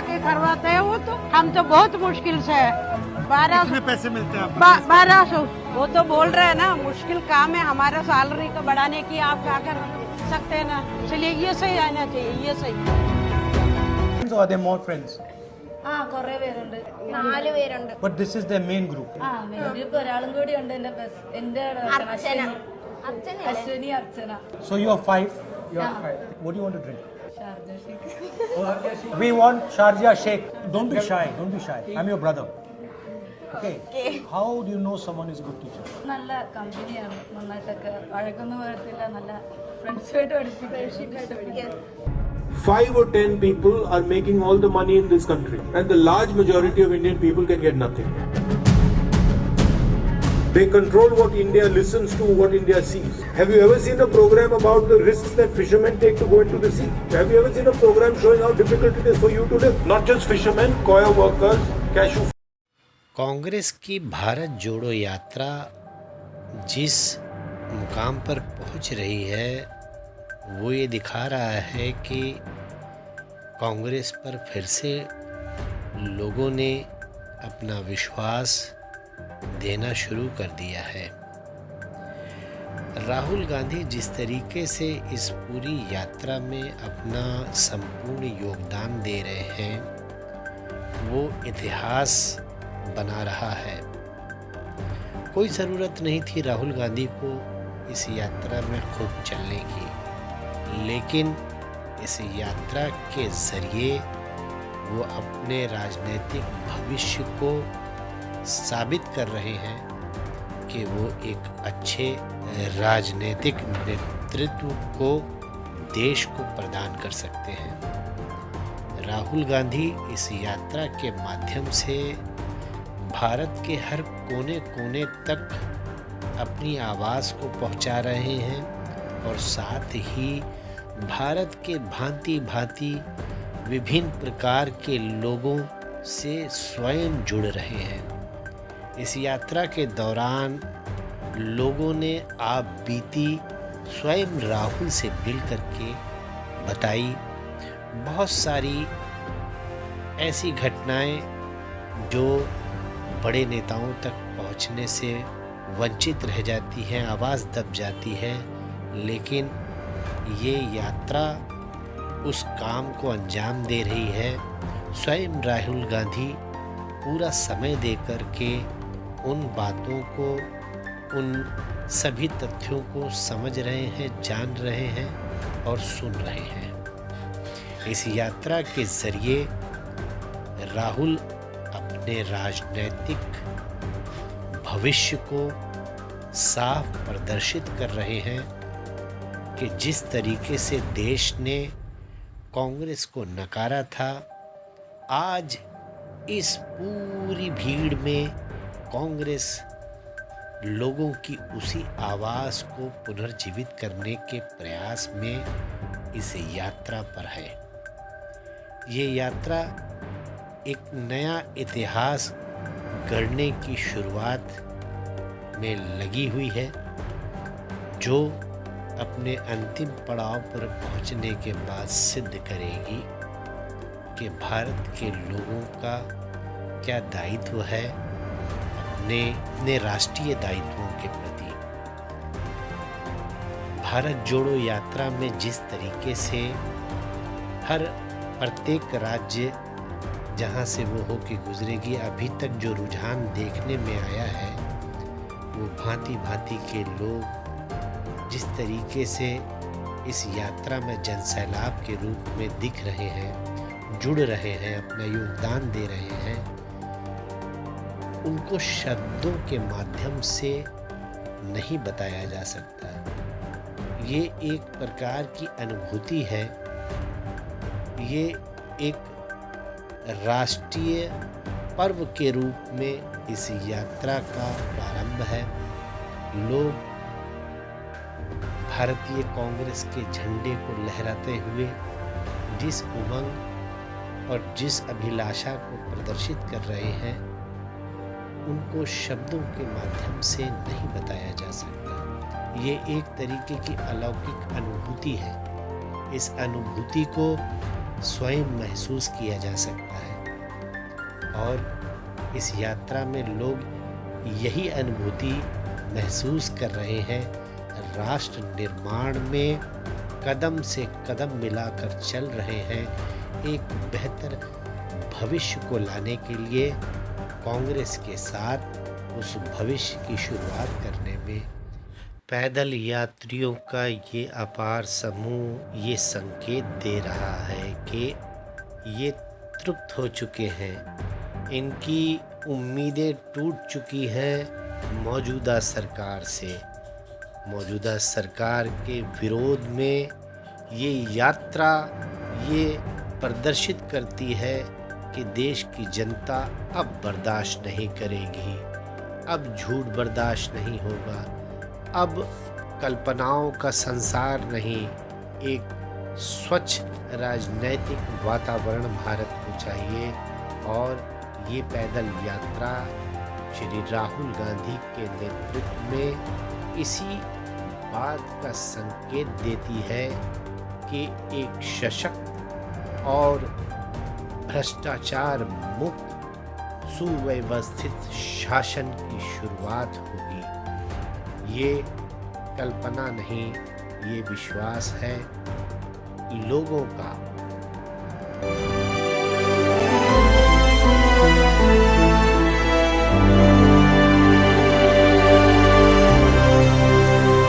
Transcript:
के करवाते हैं वो तो हम तो बहुत मुश्किल से है। कितने पैसे मिलते हैं आपको? 1200। वो तो बोल रहे हैं ना मुश्किल काम है हमारा सैलरी को बढ़ाने की, आप क्या कर सकते हैं ना, इसलिए ये सही आना चाहिए, ये सही। Or are there more friends? ആ കുറേ പേരുണ്ട് 4 പേരുണ്ട്. But this is their main group. ആ ഗ്രൂപ്പ് ഒരാളും കൂടി ഉണ്ട് എന്റെ എന്റെ അശ്വിനി അർച്ചന So you are 5. You are 5. What do you want to drink? Sharjah Sheikh We want Sharjah Sheikh. Don't be shy. Don't be shy. I'm your brother. Okay. How do you know someone is a good teacher? നല്ല കമ്പനിയാണ്, നന്നായിട്ടൊക്കെ വഴക്കൊന്നും വരത്തില്ല, നല്ല ഫ്രണ്ട്സുമായിട്ട് പഠിപ്പിക്കും. 5 or 10 people are making all the money in this country, and the large majority of Indian people can get nothing. They control what India listens to, what India sees. Have you ever seen a program about the risks that fishermen take to go into the sea? Have you ever seen a program showing how difficult it is for you to live? Not just fishermen, coir workers, cashew. Congress की भारत जोड़ो यात्रा जिस मुकाम पर पहुंच रही है वो ये दिखा रहा है कि कांग्रेस पर फिर से लोगों ने अपना विश्वास देना शुरू कर दिया है। राहुल गांधी जिस तरीके से इस पूरी यात्रा में अपना संपूर्ण योगदान दे रहे हैं वो इतिहास बना रहा है। कोई ज़रूरत नहीं थी राहुल गांधी को इस यात्रा में खुद चलने की, लेकिन इस यात्रा के ज़रिए वो अपने राजनीतिक भविष्य को साबित कर रहे हैं कि वो एक अच्छे राजनीतिक नेतृत्व को देश को प्रदान कर सकते हैं। राहुल गांधी इस यात्रा के माध्यम से भारत के हर कोने कोने तक अपनी आवाज़ को पहुंचा रहे हैं और साथ ही भारत के भांति भांति विभिन्न प्रकार के लोगों से स्वयं जुड़ रहे हैं। इस यात्रा के दौरान लोगों ने आप बीती स्वयं राहुल से मिल करके बताई। बहुत सारी ऐसी घटनाएं जो बड़े नेताओं तक पहुंचने से वंचित रह जाती हैं, आवाज़ दब जाती है, लेकिन ये यात्रा उस काम को अंजाम दे रही है। स्वयं राहुल गांधी पूरा समय दे कर के उन बातों को, उन सभी तथ्यों को समझ रहे हैं, जान रहे हैं और सुन रहे हैं। इस यात्रा के ज़रिए राहुल अपने राजनीतिक भविष्य को साफ प्रदर्शित कर रहे हैं कि जिस तरीके से देश ने कांग्रेस को नकारा था, आज इस पूरी भीड़ में कांग्रेस लोगों की उसी आवाज़ को पुनर्जीवित करने के प्रयास में इस यात्रा पर है। ये यात्रा एक नया इतिहास गढ़ने की शुरुआत में लगी हुई है, जो अपने अंतिम पड़ाव पर पहुंचने के बाद सिद्ध करेगी कि भारत के लोगों का क्या दायित्व है अपने राष्ट्रीय दायित्वों के प्रति। भारत जोड़ो यात्रा में जिस तरीके से हर प्रत्येक राज्य जहां से वो होके गुजरेगी, अभी तक जो रुझान देखने में आया है वो भांति भांति के लोग जिस तरीके से इस यात्रा में जनसैलाब के रूप में दिख रहे हैं, जुड़ रहे हैं, अपना योगदान दे रहे हैं, उनको शब्दों के माध्यम से नहीं बताया जा सकता। ये एक प्रकार की अनुभूति है, ये एक राष्ट्रीय पर्व के रूप में इस यात्रा का प्रारंभ है। लोग भारतीय कांग्रेस के झंडे को लहराते हुए जिस उमंग और जिस अभिलाषा को प्रदर्शित कर रहे हैं, उनको शब्दों के माध्यम से नहीं बताया जा सकता। ये एक तरीके की अलौकिक अनुभूति है। इस अनुभूति को स्वयं महसूस किया जा सकता है। और इस यात्रा में लोग यही अनुभूति महसूस कर रहे हैं, राष्ट्र निर्माण में कदम से कदम मिलाकर चल रहे हैं। एक बेहतर भविष्य को लाने के लिए कांग्रेस के साथ उस भविष्य की शुरुआत करने में पैदल यात्रियों का ये अपार समूह ये संकेत दे रहा है कि ये तृप्त हो चुके हैं, इनकी उम्मीदें टूट चुकी हैं मौजूदा सरकार से। मौजूदा सरकार के विरोध में ये यात्रा ये प्रदर्शित करती है कि देश की जनता अब बर्दाश्त नहीं करेगी, अब झूठ बर्दाश्त नहीं होगा, अब कल्पनाओं का संसार नहीं, एक स्वच्छ राजनैतिक वातावरण भारत को चाहिए। और ये पैदल यात्रा श्री राहुल गांधी के नेतृत्व में इसी बात का संकेत देती है कि एक सशक्त और भ्रष्टाचार मुक्त सुव्यवस्थित शासन की शुरुआत होगी। ये कल्पना नहीं, ये विश्वास है लोगों का।